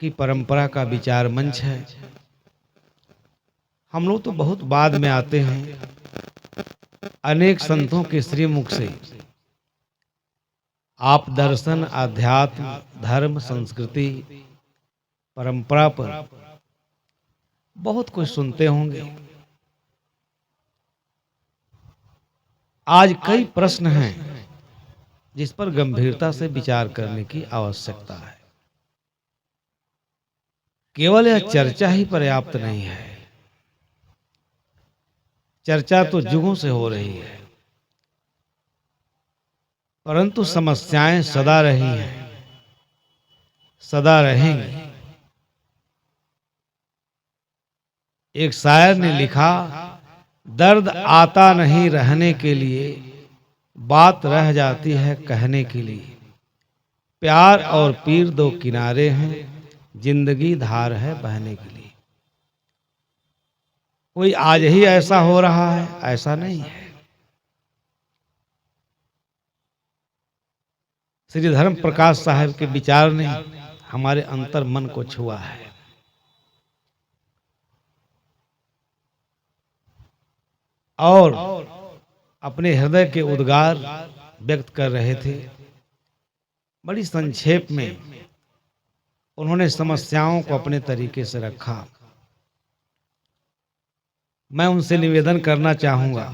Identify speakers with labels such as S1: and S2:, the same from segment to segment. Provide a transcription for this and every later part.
S1: की परंपरा का विचार मंच है। हम लोग तो बहुत बाद में आते हैं। अनेक संतों के श्रीमुख से आप दर्शन, आध्यात्म, धर्म, संस्कृति, परंपरा पर बहुत कुछ सुनते होंगे। आज कई प्रश्न हैं जिस पर गंभीरता से विचार करने की आवश्यकता है। केवल यह चर्चा ही पर्याप्त नहीं है। चर्चा तो युगों से हो रही है, परंतु समस्याएं सदा रही हैं, सदा रहेंगी। एक शायर ने लिखा, दर्द आता नहीं रहने के लिए, बात रह जाती है कहने के लिए। प्यार और पीर दो किनारे हैं, जिंदगी धार है बहने के लिए। कोई आज ही ऐसा हो रहा है, ऐसा नहीं है। श्री धर्म प्रकाश साहब के विचार ने हमारे अंतर मन को छुआ है। और अपने हृदय के उद्गार व्यक्त कर रहे थे। बड़ी संक्षेप में उन्होंने समस्याओं को अपने तरीके से रखा। मैं उनसे निवेदन करना चाहूंगा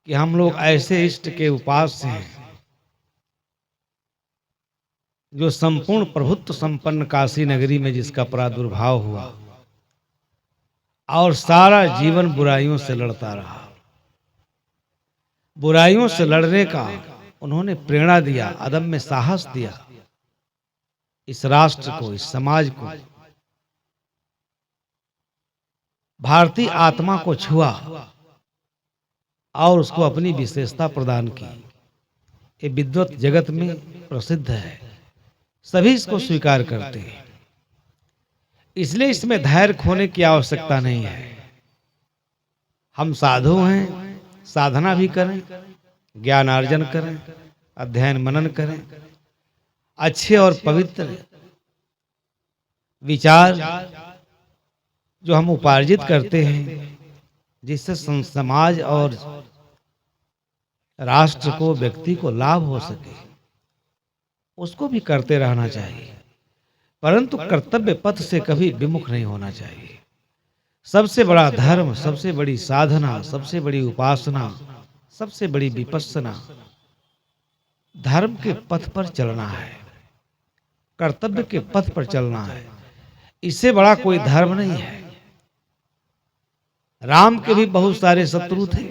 S1: कि हम लोग ऐसे इष्ट के उपास्य हैं जो संपूर्ण प्रभुत्व संपन्न काशी नगरी में जिसका प्रादुर्भाव हुआ और सारा जीवन बुराइयों से लड़ता रहा। बुराइयों से लड़ने का उन्होंने प्रेरणा दिया, अदम्य साहस दिया इस राष्ट्र को, इस समाज को। भारतीय आत्मा को छुआ और उसको अपनी विशेषता प्रदान की। ये विद्वत जगत में प्रसिद्ध है, सभी इसको स्वीकार करते हैं। इसलिए इसमें धैर्य खोने की आवश्यकता नहीं है। हम साधु हैं, साधना भी करें, ज्ञानार्जन करें, अध्ययन मनन करें, अच्छे और पवित्र विचार जो हम उपार्जित करते हैं, जिससे समाज और राष्ट्र को, व्यक्ति को लाभ हो सके, उसको भी करते रहना चाहिए। परंतु कर्तव्य पथ से कभी विमुख नहीं होना चाहिए। सबसे बड़ा धर्म, सबसे बड़ी साधना, सबसे बड़ी उपासना, सबसे बड़ी विपस्सना धर्म के पथ पर चलना है, कर्तव्य के पथ पर चलना है। इससे बड़ा कोई धर्म नहीं है। राम के भी बहुत सारे शत्रु थे।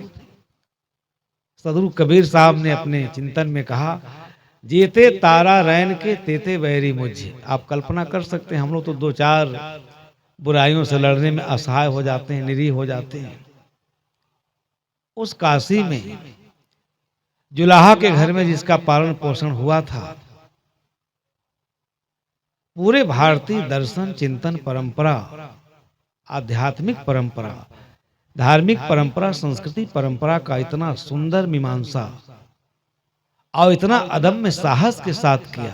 S1: सदगुरु कबीर साहब ने अपने चिंतन में कहा, जेते तारा रैन के तेते बैरी मुझे। आप कल्पना कर सकते हैं, हम लोग तो दो चार बुराइयों से लड़ने में असहाय हो जाते हैं, निरीह हो जाते हैं। उस काशी में जुलाहा के घर में जिसका पालन पोषण हुआ था, पूरे भारतीय दर्शन, चिंतन, परंपरा, आध्यात्मिक परंपरा, धार्मिक परंपरा, संस्कृति परंपरा का इतना सुंदर मीमांसा और इतना अदम्य साहस के साथ किया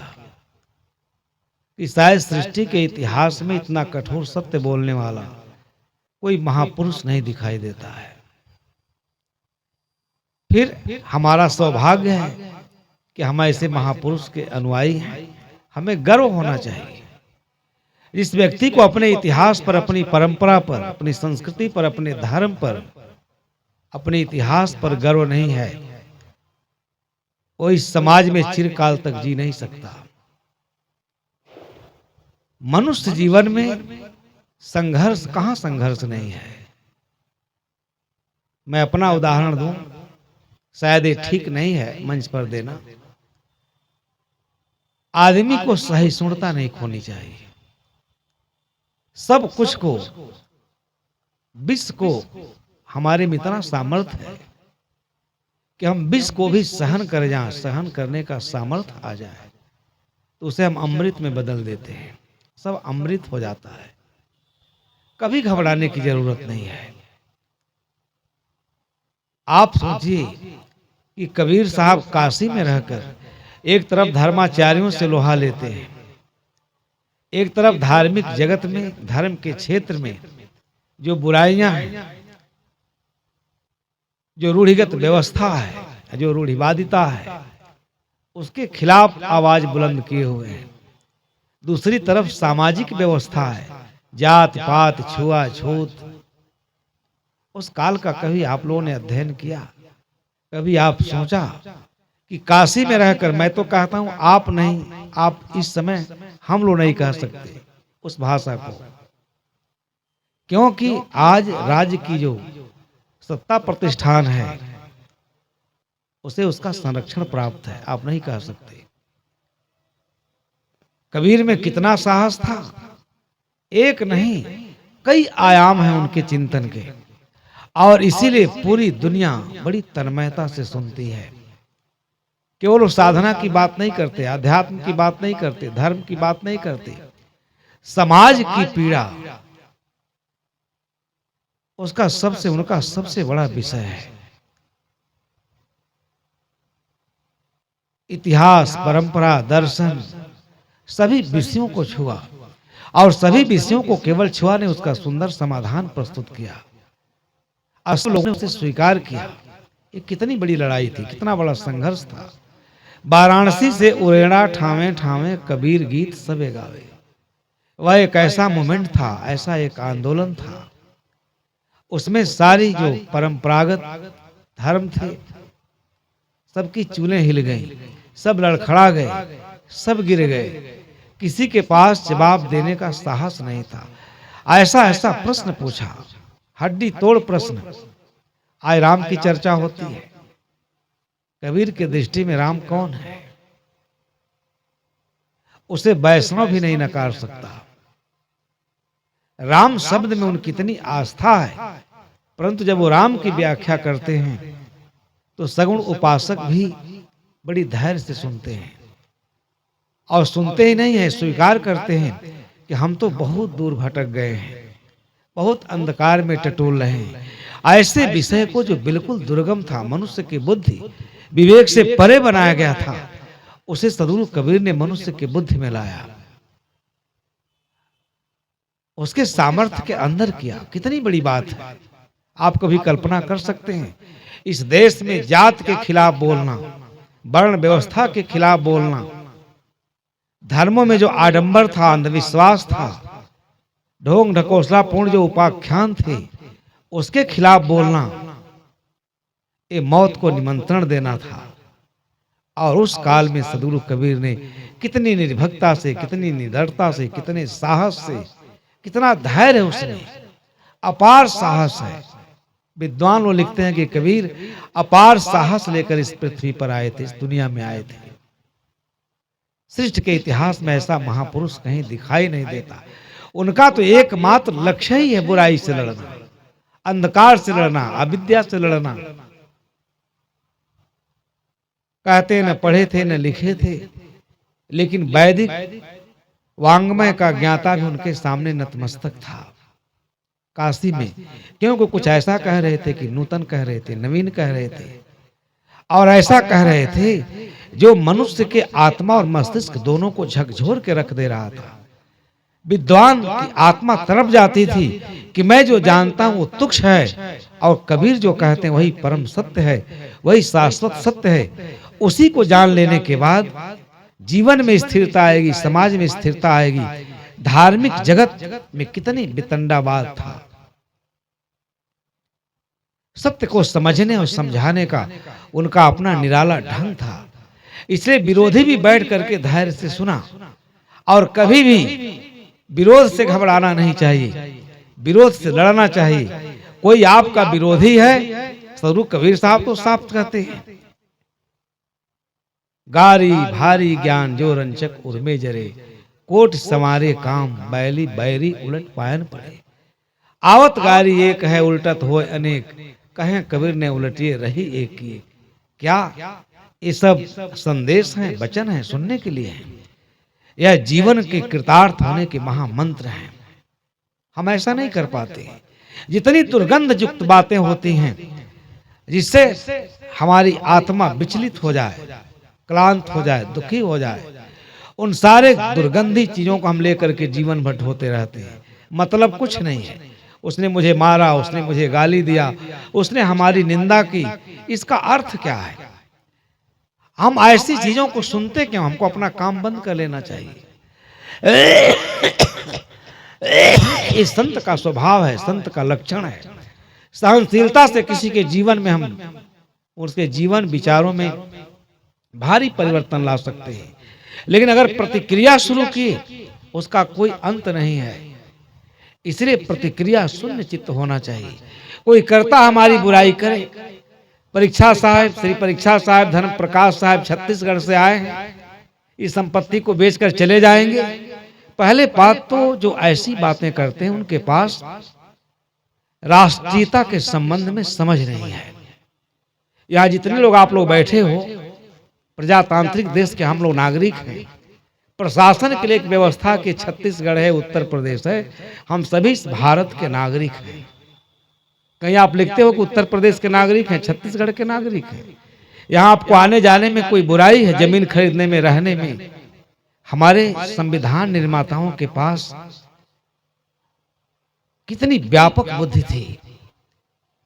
S1: कि शायद सृष्टि के इतिहास में इतना कठोर सत्य बोलने वाला कोई महापुरुष नहीं दिखाई देता है। फिर हमारा सौभाग्य है कि हम ऐसे महापुरुष के अनुयायी हैं। हमें गर्व होना चाहिए। इस व्यक्ति को अपने इतिहास पर, अपनी परंपरा पर, अपनी संस्कृति पर, अपने धर्म पर, अपने इतिहास पर गर्व नहीं है, वो इस समाज में चिरकाल तक जी नहीं सकता। मनुष्य जीवन में संघर्ष, कहां संघर्ष नहीं है। मैं अपना उदाहरण दूं, शायद ये ठीक नहीं है मंच पर देना। आदमी को सहिष्णुता नहीं खोनी चाहिए। सब कुछ को, विष को हमारे में इतना सामर्थ्य है कि हम विष को भी सहन कर जाएं, सहन करने का सामर्थ्य आ जाए तो उसे हम अमृत में बदल देते हैं। सब अमृत हो जाता है। कभी घबराने की जरूरत नहीं है। आप सोचिए कि कबीर साहब काशी में रहकर एक तरफ धर्माचार्यों से लोहा लेते हैं, एक तरफ धार्मिक जगत में, धर्म के क्षेत्र में जो बुराइयां हैं, जो रूढ़िगत व्यवस्था है, जो रूढ़िवादिता है, उसके खिलाफ आवाज बुलंद किए हुए हैं। दूसरी तरफ सामाजिक व्यवस्था है, जात पात छुआछूत। उस काल का कभी आप लोगों ने अध्ययन किया? कभी आप सोचा कि काशी में रहकर, मैं तो कहता हूं आप नहीं, आप इस समय हम लोग नहीं कह सकते उस भाषा को, क्योंकि आज राज्य की जो सत्ता प्रतिष्ठान है उसे उसका संरक्षण प्राप्त है, आप नहीं कह सकते। कबीर में कितना साहस था, एक नहीं कई आयाम हैं उनके चिंतन के, और इसीलिए पूरी दुनिया बड़ी तन्मयता से सुनती है। केवल वो साधना की बात नहीं करते, अध्यात्म की बात नहीं करते, धर्म की बात नहीं करते, समाज की पीड़ा उसका सबसे, उनका सबसे बड़ा विषय है। इतिहास, परंपरा, दर्शन, सभी विषयों को छुआ, और सभी विषयों को केवल छुआ ने उसका सुंदर समाधान प्रस्तुत किया। असल लोगों ने उसे स्वीकार किया। ये कितनी बड़ी लड़ाई थी, कितना बड़ा संघर्ष था। वाराणसी से उरेड़ा ठावे ठावे कबीर गीत सबे गावे। वह एक ऐसा मोमेंट था, ऐसा एक आंदोलन था, उसमें सारी जो परंपरागत धर्म थे सबकी चूलें हिल गईं, सब लड़खड़ा गए, सब गिर गए, किसी के पास जवाब देने का साहस नहीं था। ऐसा ऐसा प्रश्न पूछा, हड्डी तोड़ प्रश्न। आज राम की चर्चा होती है, कबीर की दृष्टि में राम कौन है? उसे वैष्णव भी नहीं नकार सकता। राम शब्द में उनकी इतनी आस्था है, परंतु जब वो राम की व्याख्या करते हैं तो सगुण उपासक भी बड़ी धैर्य से सुनते हैं, और सुनते ही नहीं है, स्वीकार करते हैं कि हम तो बहुत दूर भटक गए हैं, बहुत अंधकार में टटोल रहे हैं। ऐसे विषय को जो बिल्कुल दुर्गम था, मनुष्य की बुद्धि विवेक से परे बनाया गया था, उसे सद्गुरु कबीर ने मनुष्य की बुद्धि में लाया, उसके सामर्थ्य के अंदर किया। कितनी बड़ी बात है, आप कभी कल्पना कर सकते हैं? इस देश में जात के खिलाफ बोलना, वर्ण व्यवस्था के खिलाफ बोलना, धर्मों में जो आडंबर था, अंधविश्वास था, ढोंग ढकोसलापूर्ण जो उपाख्यान थे, उसके खिलाफ बोलना, ये मौत को निमंत्रण देना था। और उस काल में सद्गुरु कबीर ने कितनी निर्भीकता से, कितनी निडरता से, कितने साहस से, कितना धैर्य उसमें, अपार साहस है। विद्वान लोग लिखते हैं कि कबीर अपार साहस लेकर इस पृथ्वी पर आए थे, इस दुनिया में आए थे। सृष्टि के इतिहास में ऐसा महापुरुष कहीं दिखाई नहीं देता। उनका तो एकमात्र लक्ष्य ही है बुराई से लड़ना, अंधकार से लड़ना, अविद्या से लड़ना। कहते न पढ़े थे न लिखे थे, लेकिन वैदिक वांग्मय का ज्ञाता भी उनके सामने नतमस्तक था काशी में, क्योंकि कुछ ऐसा कह रहे थे कि नूतन कह रहे थे, नवीन कह रहे थे, और ऐसा कह रहे थे जो मनुष्य के आत्मा और मस्तिष्क दोनों को झकझोर के रख दे रहा था। विद्वान की आत्मा तड़प जाती थी कि मैं जो जानता हूं वो तुच्छ है, और कबीर जो कहते हैं वही परम सत्य है, वही शाश्वत सत्य है। उसी को जान लेने के बाद जीवन में स्थिरता आएगी, समाज में स्थिरता आएगी। धार्मिक जगत में कितनी वितंडावाद था। सत्य को समझने और समझाने का उनका अपना निराला ढंग था। इसलिए विरोधी भी बैठ करके धैर्य से सुना, और कभी भी विरोध से घबराना नहीं चाहिए, विरोध से लड़ना चाहिए। कोई आपका विरोधी है, सद्गुरु कबीर साहब तो साफ कहते हैं, गारी भारी ज्ञान जो रंचक उर्मे जरे, कोट समारे काम बैली बैरी उलट पायन पड़े। आवत गारी एक है उल्टत होए अनेक, कहें कबीर ने उलटिए रही एक की। क्या ये सब संदेश हैं, वचन हैं, सुनने के लिए हैं? यह जीवन के कृतार्थ होने के महामंत्र हैं। हम ऐसा नहीं कर पाते। जितनी दुर्गंध युक्त बातें होती हैं जिससे हमारी आत्मा विचलित हो जाए, क्लांत हो जाए, दुखी हो जाए, उन सारे दुर्गंधी चीजों को हम लेकर के जीवन भर ढोते रहते हैं, मतलब कुछ नहीं है। उसने मुझे मारा, उसने मुझे गाली दिया, उसने हमारी निंदा की, इसका अर्थ क्या है? हम ऐसी चीजों को सुनते क्यों? हमको अपना काम बंद कर लेना चाहिए। ये संत का स्वभाव है, संत का लक्षण है। सहनशीलता से किसी के जीवन में हम उसके जीवन विचारों में भारी परिवर्तन ला सकते हैं, लेकिन अगर प्रतिक्रिया शुरू की उसका कोई अंत नहीं है। इसलिए प्रतिक्रिया शून्य चित्त होना चाहिए। कोई करता हमारी बुराई करे। परीक्षा साहब, श्री परीक्षा साहब, धर्म प्रकाश साहब छत्तीसगढ़ से आए हैं, इस संपत्ति को बेचकर चले जाएंगे। पहले बात तो जो ऐसी बातें करते हैं उनके पास राष्ट्रीयता के संबंध में समझ नहीं है। यहाँ जितने लोग आप लोग बैठे हो, प्रजातांत्रिक देश के हम लोग नागरिक हैं। प्रशासन के लिए एक व्यवस्था के छत्तीसगढ़ है, उत्तर प्रदेश है, हम सभी इस भारत के नागरिक हैं। कहीं आप लिखते हो कि उत्तर प्रदेश के नागरिक हैं, छत्तीसगढ़ के नागरिक हैं। यहाँ आपको आने जाने में कोई बुराई है? जमीन खरीदने में, रहने में? हमारे संविधान निर्माताओं के पास कितनी व्यापक बुद्धि थी।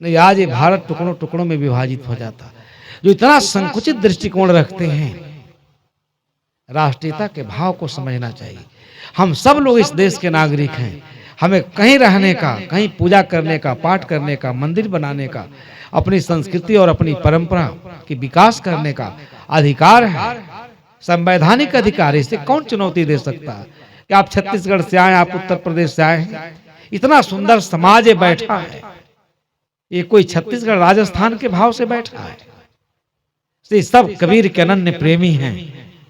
S1: नहीं, आज ये भारत टुकड़ों टुकड़ों में विभाजित हो जाता। जो इतना संकुचित दृष्टिकोण रखते हैं, राष्ट्रीयता के भाव को समझना चाहिए। हम सब लोग इस देश के नागरिक हैं। हमें कहीं रहने का, कहीं पूजा करने का, पाठ करने का, मंदिर बनाने का, अपनी संस्कृति और अपनी परंपरा की विकास करने का अधिकार है, संवैधानिक अधिकार। इसे कौन चुनौती दे सकता है कि आप छत्तीसगढ़ से आए, आप उत्तर प्रदेश से आए हैं? इतना सुंदर समाज ये बैठा है, ये कोई छत्तीसगढ़ राजस्थान के भाव से बैठा है। ये सब कबीर के अनन्य प्रेमी हैं,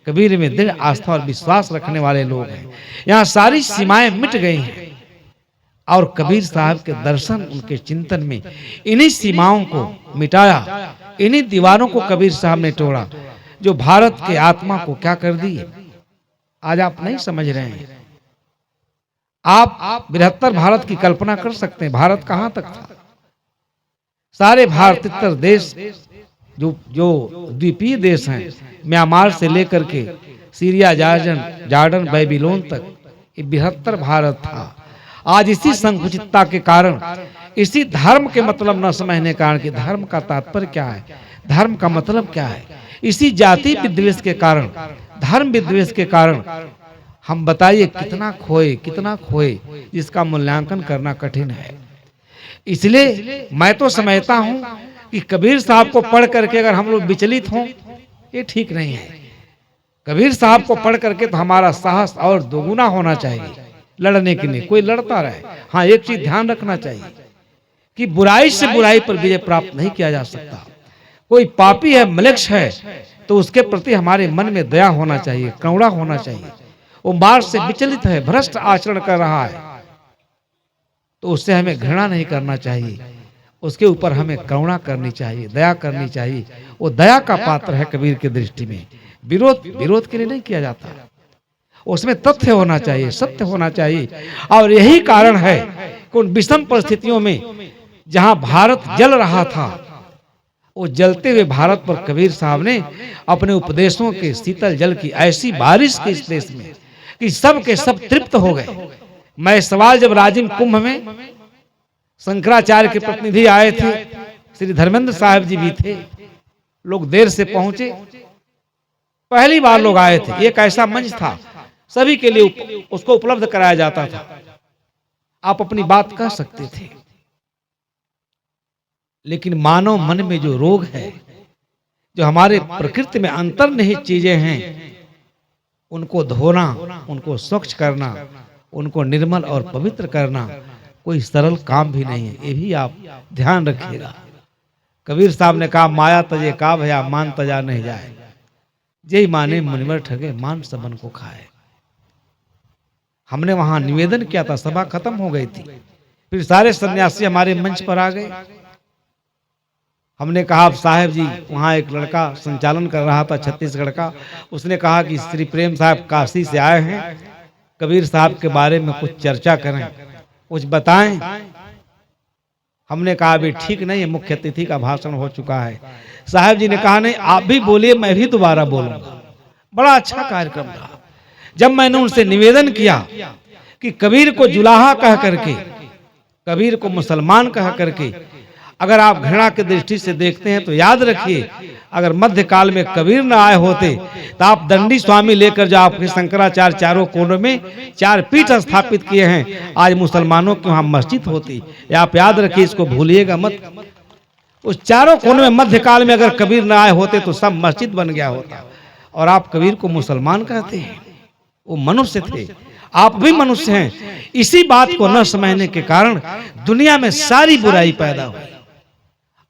S1: कबीर में दृढ़ आस्था और विश्वास रखने वाले लोग हैं। यहाँ सारी सीमाएं मिट गई हैं और कबीर साहब के दर्शन, उनके चिंतन में इन्हीं सीमाओं को मिटाया, इन्हीं दीवारों को कबीर साहब ने तोड़ा, जो भारत के आत्मा को क्या कर दी आज आप नहीं समझ रहे हैं। आप बृहत्तर भारत की कल्पना कर सकते हैं। भारत कहां तक था? सारे भारतीय देश जो द्वीपीय देश हैं, म्यांमार से लेकर के सीरिया, जॉर्डन, बेबीलोन तक, ये बृहत्तर भारत था। आज इसी संकुचितता के कारण, इसी धर्म के मतलब न समझने के कारण कि धर्म का तात्पर्य क्या है, धर्म का मतलब क्या है, इसी जाति विद्वेष के कारण, धर्म विद्वेष के कारण हम बताइए कितना खोए, जिसका मूल्यांकन करना कठिन है। इसलिए मैं तो समझता हूं कि कबीर साहब को पढ़ करके अगर हम लोग विचलित हों, ये ठीक नहीं है। कबीर साहब को पढ़ करके तो हमारा साहस और दोगुना होना चाहिए लड़ने के लिए। कोई लड़ता रहे। हाँ, एक चीज ध्यान रखना चाहिए कि बुराई से बुराई पर विजय प्राप्त नहीं किया जा सकता। कोई पापी है, मलेच्छ है, तो उसके प्रति हमारे मन में दया होना चाहिए, करुणा होना चाहिए। वो मार्ग से विचलित है, भ्रष्ट आचरण कर रहा है, तो उससे हमें घृणा नहीं करना चाहिए, उसके ऊपर हमें करुणा करनी चाहिए, दया करनी चाहिए। वो दया का पात्र है कबीर की दृष्टि में। विरोध के लिए नहीं किया जाता, उसमें तथ्य होना चाहिए, सत्य होना चाहिए। और यही कारण है कि उन विषम परिस्थितियों में जहां भारत जल रहा था, वो जलते हुए भारत पर कबीर साहब ने अपने उपदेशों के शीतल जल की ऐसी बारिश की इस देश में कि सब के सब तृप्त हो गए। मैं सवाल, जब राजिम कुंभ में शंकराचार्य के प्रतिनिधि आए थे, श्री धर्मेंद्र साहब जी भी थे, लोग देर से पहुंचे, पहली बार लोग आए थे, एक ऐसा मंच था सभी के लिए उसको उपलब्ध कराया जाता था, आप अपनी बात कह सकते थे। लेकिन मानव मन में जो रोग है, जो हमारे प्रकृति में अंतर्निहित चीजें हैं, उनको धोना, उनको स्वच्छ करना, उनको निर्मल और पवित्र करना कोई सरल काम भी नहीं है। ये भी आप ध्यान रखिएगा। कबीर साहब ने कहा, माया तजे का भया, मान तजा नहीं जाए, जय माने मुनिवर ठगे, मान सबन को खाए। हमने वहां निवेदन किया था, सभा खत्म हो गई थी, फिर सारे सन्यासी हमारे मंच पर आ गए। हमने कहा, आप साहब जी, वहाँ एक लड़का संचालन कर रहा था छत्तीसगढ़ का, उसने कहा कि श्री प्रेम साहब काशी से आए हैं, कबीर साहब के बारे में कुछ चर्चा करें, कुछ बताएं। हमने कहा अभी ठीक नहीं है, मुख्य अतिथि का भाषण हो चुका है। साहब जी ने कहा, नहीं आप भी बोलिए, मैं भी दोबारा बोलूंगा। बड़ा अच्छा कार्यक्रम था। जब मैंने उनसे निवेदन किया कि कबीर को जुलाहा कह करके, कबीर को मुसलमान कह करके अगर आप घृणा की दृष्टि से देखते हैं तो याद रखिए, अगर मध्यकाल में कबीर न आए होते तो आप दंडी स्वामी लेकर जो आपके शंकराचार्य चारों कोनों में 4 पीठ स्थापित किए हैं, आज मुसलमानों की वहां मस्जिद होती। आप याद रखिए, इसको भूलिएगा मत। उस चारों कोनों में मध्यकाल में अगर कबीर न आए होते तो सब मस्जिद बन गया होता। और आप कबीर को मुसलमान कहते हैं, वो मनुष्य थे, आप भी मनुष्य हैं। इसी बात को न समझने के कारण दुनिया में सारी बुराई पैदा हुई।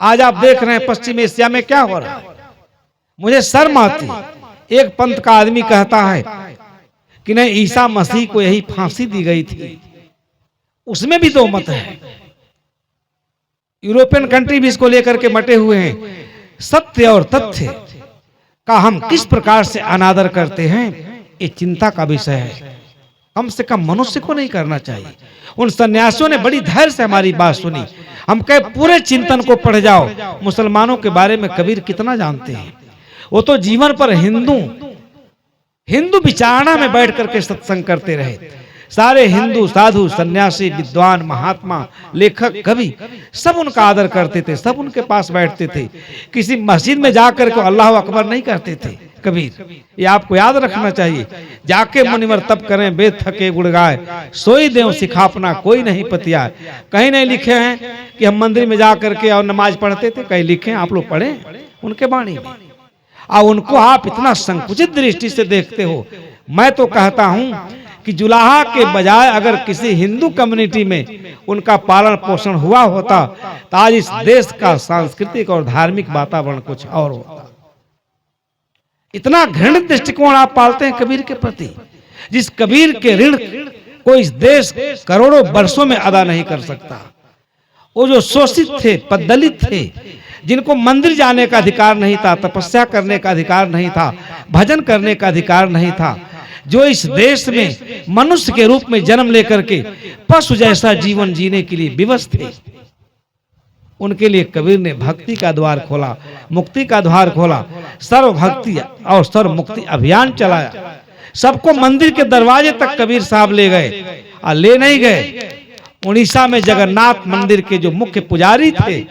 S1: आज आप देख रहे हैं पश्चिम एशिया में क्या हो रहा है। मुझे शर्म आती, एक पंथ का आदमी कहता है कि नहीं, ईसा मसीह को यही फांसी दी गई थी। उसमें भी 2 मत है। यूरोपियन कंट्री भी इसको लेकर के मटे हुए हैं। सत्य और तथ्य का हम किस प्रकार से अनादर करते हैं, ये चिंता का विषय है। कम से कम मनुष्य को नहीं करना चाहिए। उन सन्यासियों ने बड़ी धैर्य से हमारी बात सुनी। हम कहे पूरे चिंतन को पढ़ जाओ, मुसलमानों के बारे में कबीर कितना जानते हैं। वो तो जीवन पर हिंदू विचारणा में बैठ करके सत्संग करते रहे। सारे हिंदू साधु सन्यासी विद्वान महात्मा लेखक कवि सब उनका आदर करते थे, सब उनके पास बैठते थे। किसी मस्जिद में जाकर के अल्लाह अकबर नहीं कहते थे कबीर, ये आपको याद रखना चाहिए। जाके मुनिवर तब करें वेद थके गुड़ गाए, सोई देव सिखापना कोई नहीं पतिया। कहीं नहीं लिखे हैं कि हम मंदिर में जाकर के और नमाज पढ़ते थे, कहीं लिखे हैं आप लोग पढ़े उनके वाणी में। और उनको आप इतना संकुचित दृष्टि से देखते हो। मैं तो कहता हूं कि जुलाहा के बजाय अगर किसी हिंदू कम्युनिटी में उनका पालन पोषण हुआ होता तो आज इस देश का सांस्कृतिक और धार्मिक वातावरण कुछ और होता। इतना घृणित दृष्टिकोण आप पालते हैं कबीर के प्रति, जिस कबीर के ऋण को इस देश करोड़ों वर्षों में अदा नहीं कर सकता। वो जो शोषित थे, पददलित थे, जिनको मंदिर जाने का अधिकार नहीं था, तपस्या करने का अधिकार नहीं था, भजन करने का अधिकार नहीं था, जो इस देश में मनुष्य के रूप में जन्म लेकर के पशु जैसा जीवन जीने के लिए विवश थे, उनके लिए कबीर ने भक्ति का द्वार खोला, मुक्ति का द्वार खोला, सर्व भक्ति और सर्व मुक्ति अभियान चलाया। सबको मंदिर के दरवाजे तक कबीर साहब ले गए। और ले नहीं गए, उड़ीसा में जगन्नाथ मंदिर के जो मुख्य पुजारी थे,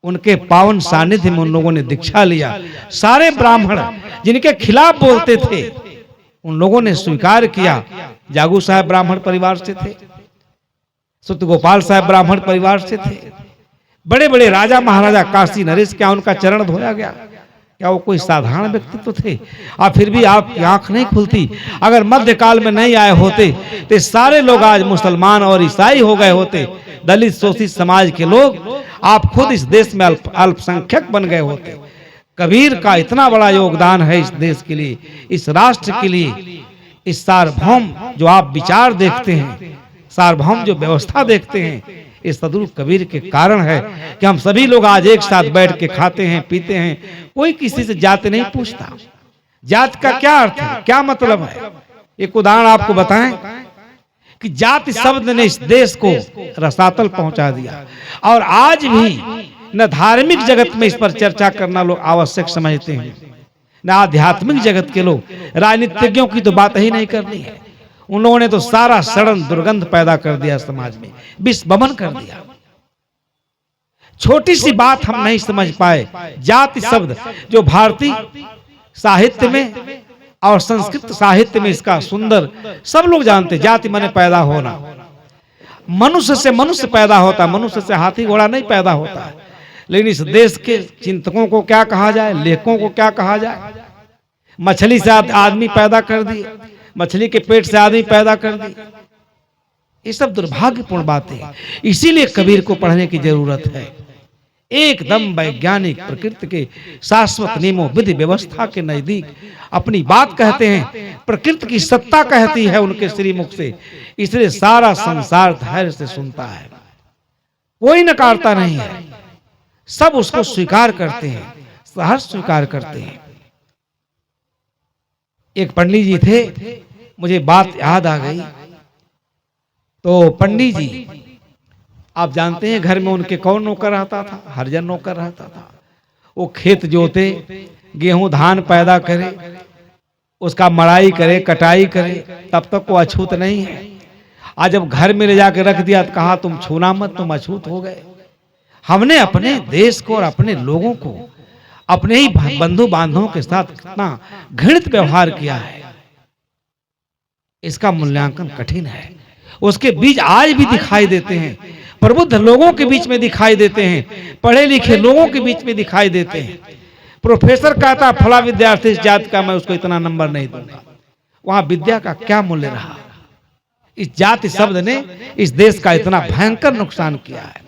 S1: उनके पावन सानिध्य में उन लोगों ने दीक्षा लिया। सारे ब्राह्मण जिनके खिलाफ बोलते थे, उन लोगों ने स्वीकार किया। जागू साहब ब्राह्मण परिवार से थे, सुत गोपाल साहब ब्राह्मण परिवार से थे, बड़े बड़े राजा महाराजा काशी नरेश, क्या उनका चरण धोया गया? क्या वो कोई साधारण व्यक्तित्व थे? और फिर भी आपकी आंख नहीं खुलती। अगर मध्यकाल में नहीं आए होते तो सारे लोग आज मुसलमान और ईसाई हो गए होते। दलित शोषित समाज के लोग, आप खुद इस देश में अल्पसंख्यक बन गए होते। कबीर का इतना बड़ा योगदान है इस देश के लिए, इस राष्ट्र के लिए। इस सार्वभौम जो आप विचार देखते हैं, सार्वभौम जो व्यवस्था देखते हैं, इस सदगुरु कबीर के कारण है कि हम सभी लोग आज एक साथ बैठ के खाते हैं, पीते हैं। कोई किसी से जात नहीं पूछता। जात का क्या अर्थ है, क्या मतलब है? एक उदाहरण आपको बताएं कि जाति शब्द ने इस देश को रसातल पहुंचा दिया। और आज भी न धार्मिक जगत में इस पर चर्चा करना लोग आवश्यक समझते हैं, न आध्यात्मिक जगत के लोग। राजनीतिज्ञों की तो बात ही नहीं करनी है। उन लोगों ने तो सारा सड़न दुर्गंध पैदा कर दिया समाज में, विष बमन कर दिया। छोटी सी बात हम नहीं समझ पाए। जाति शब्द जो भारतीय साहित्य में और संस्कृत साहित्य में इसका सुंदर, सब लोग जानते, जाति माने पैदा होना। मनुष्य से मनुष्य पैदा होता, मनुष्य से हाथी घोड़ा नहीं पैदा होता। लेकिन इस देश के चिंतकों को क्या कहा जाए, लेखकों को क्या कहा जाए? मछली से आदमी पैदा कर दिए, मछली के पेट से आदमी पैदा कर दी। ये सब दुर्भाग्यपूर्ण बातें हैं। इसीलिए कबीर को पढ़ने की जरूरत है। एकदम वैज्ञानिक प्रकृति के शाश्वत नियमों विधि व्यवस्था के नजदीक अपनी बात कहते हैं। प्रकृति की सत्ता कहती है उनके श्रीमुख से, इसलिए सारा संसार धैर्य से सुनता है, कोई नकारता नहीं है। सब उसको स्वीकार करते हैं, सहर्ष स्वीकार करते हैं। एक पंडित जी थे, मुझे बात याद आ गई। तो पंडित जी, आप जानते हैं घर में उनके कौन नौकर रहता था? हरिजन नौकर रहता था। वो खेत जोते, गेहूं धान पैदा करे, उसका मड़ाई करे, कटाई करे, तब तक वो अछूत नहीं है। आज जब घर में ले जाके रख दिया तो कहा तुम छूना मत, तुम अछूत हो गए। हमने अपने देश को और अपने लोगों को अपने ही बंधु बांधवों के साथ कितना घृणित व्यवहार किया है, इसका मूल्यांकन कठिन है। उसके बीज आज भी दिखाई देते हैं, प्रबुद्ध लोगों के बीच में दिखाई देते हैं, पढ़े लिखे लोगों के बीच में दिखाई देते हैं। प्रोफेसर कहता फला विद्यार्थी इस जात का, मैं उसको इतना नंबर नहीं दूंगा। वहां विद्या का क्या मूल्य रहा? इस जाति शब्द ने इस देश का इतना भयंकर नुकसान किया है।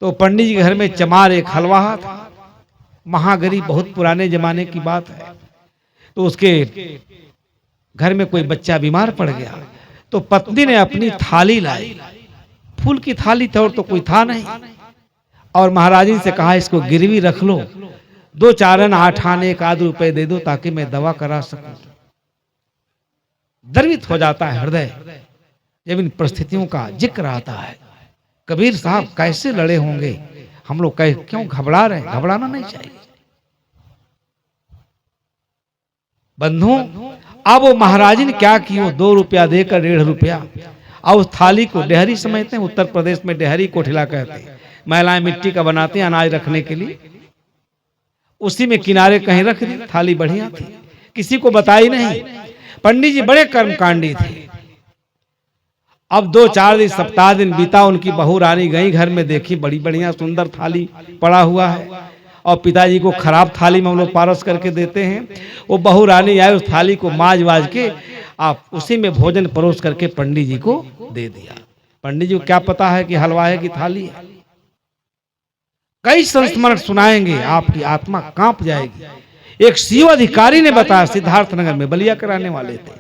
S1: तो पंडित जी के घर में चमार एक हलवाहा था, महागरीब, बहुत पुराने जमाने की बात है। तो उसके घर में कोई बच्चा बीमार पड़ गया, तो पत्नी ने अपनी थाली लाई, फूल की थाली थी और तो कोई था नहीं, और महाराजी से कहा इसको गिरवी रख लो, 2-4 आने 8 आने 1 रुपए दे दो ताकि मैं दवा करा सकूं। द्रवित हो जाता है हृदय जब इन परिस्थितियों का जिक्र आता है। कबीर साहब कैसे लड़े होंगे, हम लोग क्यों घबरा रहे हैं? घबराना नहीं चाहिए बंधुओं। अब वो महाराजी ने क्या किया, 2 रुपया देकर 1.5 रुपया, और उस थाली को डेहरी समझते हैं, उत्तर प्रदेश में डेहरी कोठिला कहते हैं, महिलाएं मिट्टी का बनाती हैं अनाज रखने के लिए, उसी में किनारे कहीं रख दी। थाली बढ़िया थी, किसी को बताई नहीं। पंडित जी बड़े कर्मकांडी थे। अब 2-4 दिन, सप्ताह दिन बीता, उनकी बहू रानी गई घर में, देखी बड़ी बढ़िया सुंदर थाली पड़ा हुआ है, और पिताजी को खराब थाली में हम लोग पारस करके देते हैं। वो बहू रानी आई, उस थाली को माज वाज के आप उसी में भोजन परोस करके पंडित जी को दे दिया। पंडित जी को क्या पता है कि हलवाए की थाली है। कई संस्मरण सुनाएंगे, आपकी आत्मा कांप जाएगी। एक सीओ अधिकारी ने बताया, सिद्धार्थनगर में बलिया कराने वाले थे,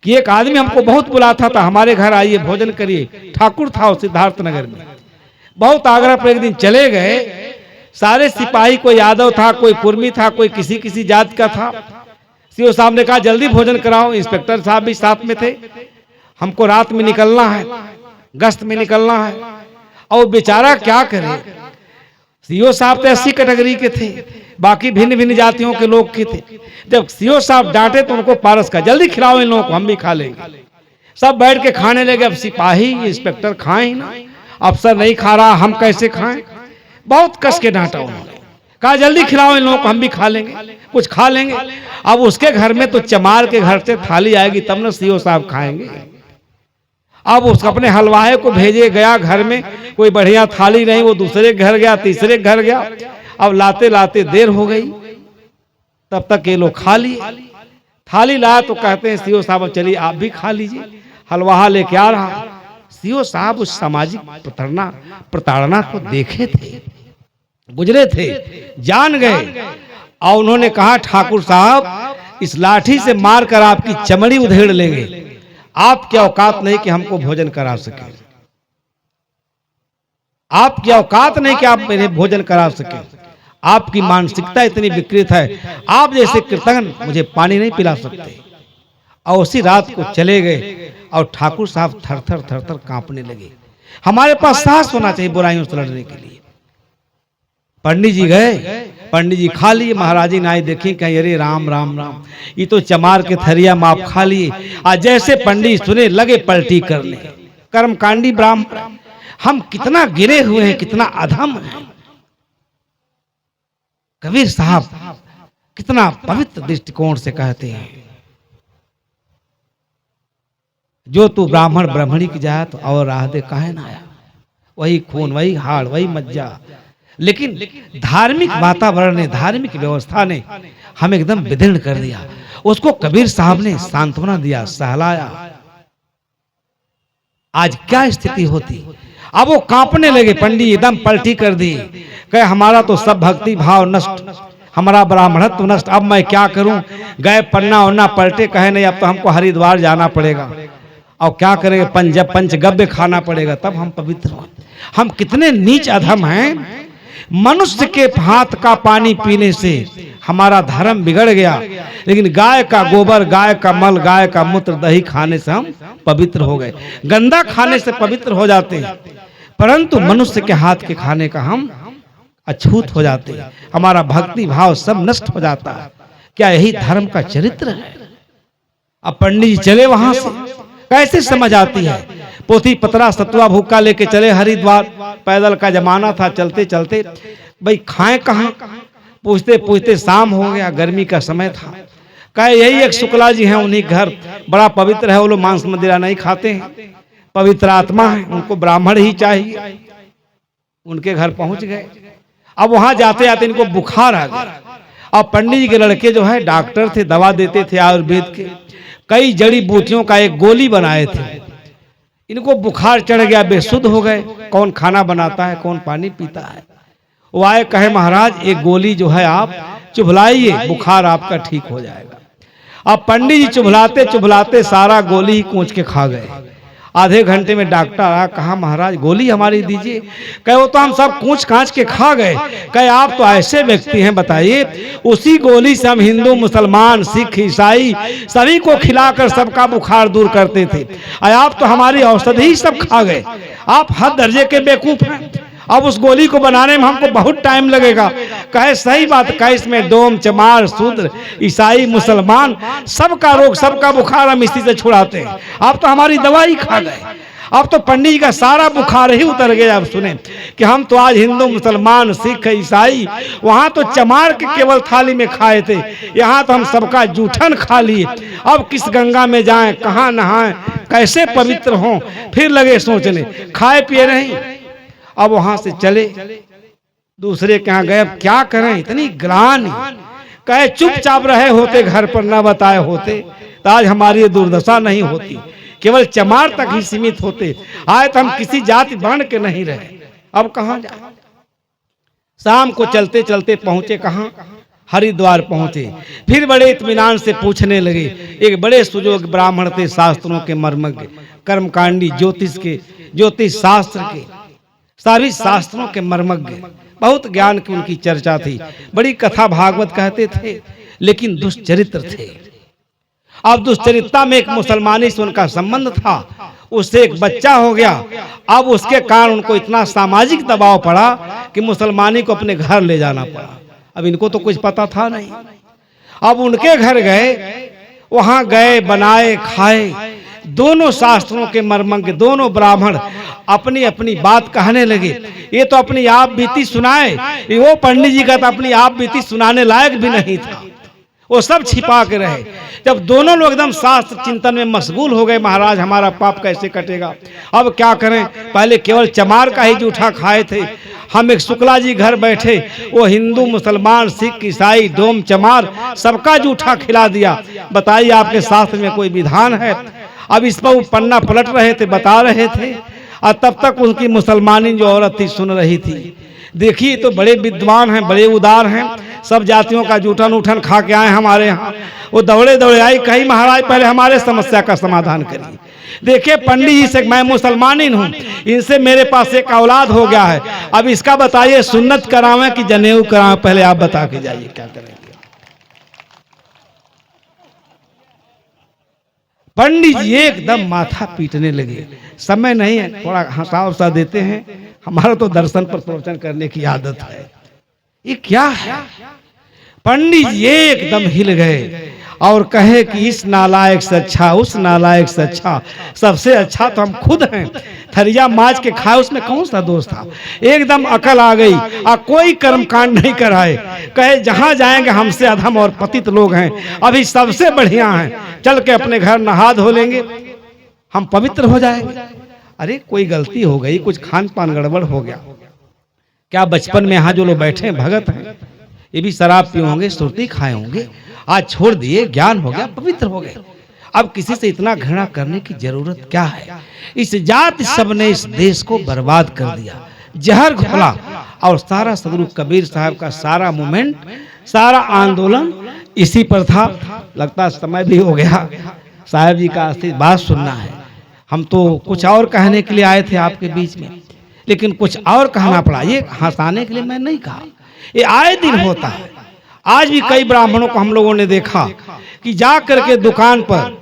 S1: कि एक आदमी हमको बहुत बुलाता था, हमारे घर आइए भोजन करिए। ठाकुर था वो सिद्धार्थनगर में, बहुत आग्रह पर एक दिन चले गए। सारे सिपाही, कोई यादव था, कोई कुर्मी था, कोई किसी किसी जात का था। सीओ साहब ने कहा जल्दी भोजन कराओ। इंस्पेक्टर साहब भी साथ में थे, हमको रात में निकलना है, गश्त में निकलना है। और बेचारा क्या करे, सीओ साहब तो 80 कैटेगरी के थे, बाकी भिन्न भिन्न जातियों के लोग के थे। जब सीओ साहब डांटे तो उनको पारस का, जल्दी खिलाओ इन लोगों को, हम भी खा लेंगे। सब बैठ के खाने लगे। अब सिपाही इंस्पेक्टर खाए ही ना, अफसर नहीं खा रहा, हम कैसे खाएं? बहुत कस के डांटा उन्होंने, कहा जल्दी खिलाओ इन लोगों को, हम भी खा लेंगे, कुछ खा लेंगे। अब उसके घर में तो चमार के घर से थाली आएगी तब ना सीओ साहब खाएंगे। अब उसको अपने हलवाए को भेजे, गया घर में, कोई बढ़िया थाली नहीं, वो दूसरे घर गया, तीसरे घर गया। अब लाते लाते देर हो गई, तब तक ये लोग खा लिए। थाली लाया तो कहते हैं सीओ साहब चलिए आप भी खा लीजिए। हलवाहा लेके आ रहा। सीओ साहब उस सामाजिक प्रताड़ना को देखे थे, गुजरे थे, जान गए, और उन्होंने कहा ठाकुर साहब इस लाठी से मारकर आपकी चमड़ी उधेड़ लेंगे, आपकी औकात नहीं कि हमको भोजन करा सके, आपकी औकात नहीं कि आप मेरे भोजन करा सके, आपकी मानसिकता इतनी विकृत है, आप जैसे कृतघ्न मुझे पानी नहीं पिला सकते। और उसी रात को चले गए, और ठाकुर साहब थर थर थर थर कांपने लगे। हमारे पास साहस होना चाहिए बुराइयों से लड़ने के लिए। पंडित जी गए, पंडित जी खा लिए। महाराजी ने आई, देखी कहीं, अरे राम राम राम, ये तो चमार के थरिया में आप खा लिए। आज जैसे पंडित सुने लगे पलटी करने। कर्मकांडी ब्राह्मण, हम कितना गिरे हुए हैं, कितना अधम है। कबीर साहब कितना पवित्र दृष्टिकोण से कहते हैं, जो तू ब्राह्मण ब्राह्मणी की जात और राह दे काहे ना आया, वही खून, वही हाड़, वही मज्जा। लेकिन धार्मिक वातावरण ने, धार्मिक व्यवस्था ने हमें एकदम विदीर्ण कर दिया। उसको कबीर साहब ने सांत्वना दिया, सहलाया। आज क्या स्थिति होती, अब वो कांपने लगे। पंडित एकदम पलटी कर दी, कहे हमारा तो सब भक्ति भाव नष्ट, हमारा ब्राह्मणत्व नष्ट, अब मैं क्या करूं। गए पन्ना उन्ना पलटे, कहे नहीं अब तो हमको हरिद्वार जाना पड़ेगा, और क्या करेंगे, पंचगव्य खाना पड़ेगा तब हम पवित्र हो। हम कितने नीच अधम हैं। मनुष्य के हाथ का पानी पीने से हमारा धर्म बिगड़ गया, लेकिन गाय का गोबर, गाय का मल, गाय का मूत्र, दही खाने से हम पवित्र हो गए। गंदा खाने से पवित्र हो जाते हैं, परंतु मनुष्य के हाथ के खाने का हम अछूत हो जाते हैं, हमारा भक्ति भाव सब नष्ट हो जाता है। क्या यही धर्म का चरित्र है? अब पंडित जी चले वहां से, कैसे समझ आती है, पोथी पतरा सतुआ भूखा लेके चले हरिद्वार, पैदल का जमाना था, चलते चलते भाई खाएं कहाँ, पूछते पूछते शाम हो गया, गर्मी का समय था। कहे यही एक शुक्ला जी हैं, उन्हीं घर, बड़ा पवित्र है, वो लोग मांस मदिरा नहीं खाते हैं, पवित्र आत्मा है, उनको ब्राह्मण ही चाहिए। उनके घर पहुंच गए। अब वहां जाते जाते इनको बुखार आ गया। अब पंडित जी के लड़के जो है डॉक्टर थे, दवा देते थे आयुर्वेद के, कई जड़ी बूटियों का एक गोली बनाए थे। इनको बुखार चढ़ गया, बेसुध हो गए, कौन खाना बनाता है, कौन पानी पीता है। वो आए, कहे महाराज एक गोली जो है आप चुभलाइए, बुखार आपका ठीक हो जाएगा। अब पंडित जी चुभलाते चुभलाते सारा गोली ही कूच के खा गए। आधे घंटे में डॉक्टर आया, कहा महाराज गोली हमारी दीजिए। कहे वो तो हम सब कूच कांच के खा गए। कहे आप तो ऐसे व्यक्ति हैं, बताइए, उसी गोली से हम हिंदू मुसलमान सिख ईसाई सभी को खिलाकर सबका बुखार दूर करते थे, आप तो हमारी औषधि ही सब खा गए। आप हर दर्जे के बेवकूफ हैं, अब उस गोली को बनाने में हमको बहुत टाइम लगेगा। कहे सही बात, कहे इसमें डोम चमार शूद्र ईसाई मुसलमान सबका रोग सबका बुखार हम इसी से छुड़ाते हैं, आप तो हमारी दवाई खा गए। अब तो पंडित जी का सारा बुखार ही उतर गया। अब सुने कि हम तो आज हिंदू मुसलमान सिख ईसाई, वहां तो चमार के केवल थाली में खाए थे, यहाँ तो हम सबका जूठन खा लिए। अब किस गंगा में जाएं, कहाँ नहाएं, कैसे पवित्र हों, फिर लगे सोचने, खाए पिए नहीं। अब वहां से चले, दूसरे के यहाँ गए, अब क्या करें, इतनी ग्लानि। कहे चुपचाप रहे होते, घर पर न बताए होते तो आज हमारी दुर्दशा नहीं होती, केवल चमार तक ही सीमित होते, आए तो हम किसी जाति वर्ण के नहीं रहे। अब कहाँ जाए। शाम को चलते चलते पहुंचे कहाँ, हरिद्वार पहुंचे। फिर बड़े इत्मीनान से पूछने लगे। एक बड़े सुजोग ब्राह्मण थे, शास्त्रों के मर्मज्ञ, कर्मकांडी, ज्योतिष शास्त्र के, सारी शास्त्रों के मर्मज्ञ, बहुत ज्ञान की उनकी चर्चा थी, बड़ी कथा भागवत कहते थे, लेकिन दुष्चरित्र थे। अब दुष्चरित्रता में एक मुसलमानी से उनका संबंध था, उससे एक बच्चा हो गया। अब उसके कारण उनको इतना सामाजिक दबाव पड़ा कि मुसलमानी को अपने घर ले जाना पड़ा। अब इनको तो कुछ पता था नहीं। अब उनके घर गए, वहां गए, बनाए, खाए। दोनों शास्त्रों के मर्मज्ञ, दोनों ब्राह्मण अपनी अपनी बात कहने लगे। ये तो अपनी आप बीती सुनाए, वो पंडित जी का तो अपनी आप बीती सुनाने लायक भी नहीं था, वो सब छिपा के रहे। जब दोनों लोग एकदम शास्त्र चिंतन में मशगूल हो गए, महाराज हमारा पाप कैसे कटेगा, अब क्या करें, पहले केवल चमार का ही जूठा खाए थे, हम एक शुक्ला जी घर बैठे, वो हिंदू मुसलमान सिख ईसाई डोम चमार सबका जूठा खिला दिया। बताइए आपके शास्त्र में कोई विधान है। अब इस पर वो पन्ना पलट रहे थे, बता रहे थे, और तब तक उनकी मुसलमानी जो औरत थी सुन रही थी। देखिए तो बड़े विद्वान हैं, बड़े उदार हैं, सब जातियों का जूठन उठन खा के आए हमारे यहाँ। वो दौड़े दौड़े आई, कही महाराज पहले हमारे समस्या का समाधान करिए। देखिए पंडित जी से मैं मुसलमानिन हूँ, इनसे मेरे पास एक औलाद हो गया है, अब इसका बताइए सुन्नत करावें कि जनेऊ करावें, पहले आप बता के जाइए क्या करेंगे। पंडित जी एकदम माथा पीटने लगे। समय नहीं है, थोड़ा हंसा उसा देते हैं, हमारा तो दर्शन पर प्रवचन करने की आदत है। ये क्या है। पंडित जी एकदम हिल गए और कहे कि इस नालायक से अच्छा, उस नालायक से अच्छा, सबसे अच्छा तो हम खुद हैं। थरिया माज के खाए, उसमें कौन सा दोष था। एकदम अकल आ गई, और कोई कर्मकांड नहीं कराए। कहे जहां जाएंगे हमसे अधम और पतित लोग हैं, अभी सबसे बढ़िया हैं, चल के अपने घर नहा धो लेंगे, हम पवित्र हो जाएंगे। अरे कोई गलती हो गई, कुछ खान पान गड़बड़ हो गया क्या। बचपन में यहाँ जो लोग बैठे हैं भगत हैं, ये भी शराब पिए होंगे, सुरती खाए होंगे, आज छोड़ दिए, ज्ञान हो गया, पवित्र हो गए। अब किसी से इतना घृणा करने की जरूरत क्या है। इस जात सब ने इस देश को बर्बाद कर दिया, जहर घोला। और सारा सदगुरु कबीर साहब का सारा मूवमेंट, सारा आंदोलन इसी पर था। लगता समय भी हो गया, साहब जी का बात सुनना है। हम तो कुछ और कहने के लिए आए थे आपके बीच में, लेकिन कुछ और कहना पड़ा। ये हंसाने के लिए मैं नहीं कहा, ये आए दिन होता है। आज भी कई ब्राह्मणों को हम लोगों ने देखा कि जा करके दुकान पर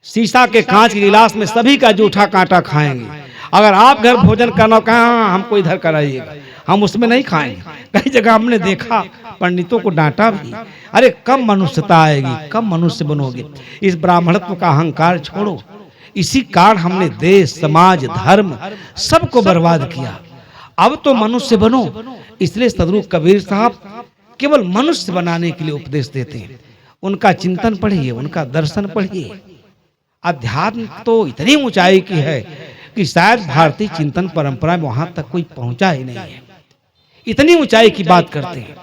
S1: शीशा के कांच के गिलास में सभी का जूठा कांटा खाएंगे। अगर आप घर भोजन करना कहा, हमको इधर कराइएगा, हम उसमें नहीं खाएंगे। कई जगह हमने देखा पंडितों को डांटा भी, अरे कब मनुष्यता आएगी, कब मनुष्य बनोगे, इस ब्राह्मणत्व का अहंकार छोड़ो। इसी कारण हमने देश, समाज, धर्म सबको बर्बाद किया। अब तो मनुष्य बनो। इसलिए सदगुरु कबीर साहब केवल मनुष्य बनाने के लिए उपदेश देते हैं। उनका चिंतन पढ़िए, उनका दर्शन पढ़िए। अध्यात्म तो इतनी ऊंचाई की है कि शायद भारतीय चिंतन परंपरा में वहां तक कोई पहुंचा ही नहीं है। इतनी ऊंचाई की बात करते हैं,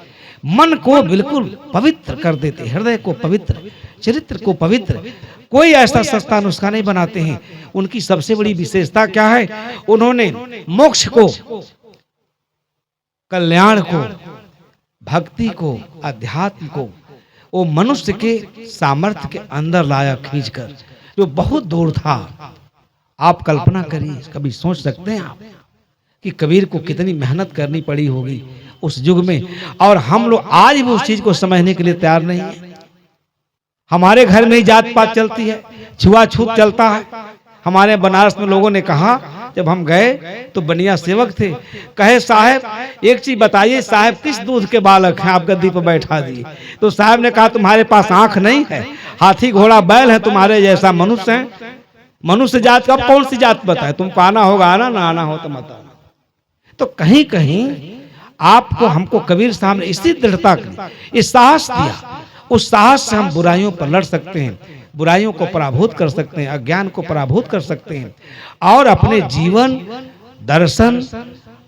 S1: मन को बिल्कुल पवित्र कर देते, हृदय को पवित्र, चरित्र को पवित्र। कोई ऐसा सस्ता नुस्खा नहीं बनाते हैं। उनकी सबसे बड़ी विशेषता क्या है? उन्होंने मोक्ष को, कल्याण को, भक्ति को, अध्यात्म को वो मनुष्य के सामर्थ्य के अंदर लाया खींचकर, जो बहुत दूर था। आप कल्पना करिए, कभी सोच सकते हैं आप कि कबीर को कितनी मेहनत करनी पड़ी होगी उस युग में, और हम लोग आज भी उस चीज को समझने के लिए तैयार नहीं है। हमारे घर में ही जात पात चलती है, छुआछूत चलता है। हमारे बनारस में लोगों ने कहा, जब हम गए तो बनिया सेवक थे, कहे साहब एक चीज बताइए, साहब किस दूध के बालक हैं, आप गद्दी पर बैठा दिए। तो साहब ने कहा, तुम्हारे पास आंख नहीं है, हाथी घोड़ा बैल है, तुम्हारे जैसा मनुष्य है। मनुष्य जात का कौन सी जात बताए, तुमको आना होगा आना, ना आना हो तो मत आना। तो कहीं कहीं आपको, हमको कबीर साहब ने इसी दृढ़ता की, इस साहस दिया। उस साहस से हम बुराइयों पर लड़ सकते हैं, बुराइयों को पराभूत कर सकते हैं, अज्ञान को पराभूत कर सकते हैं, और अपने जीवन, दर्शन,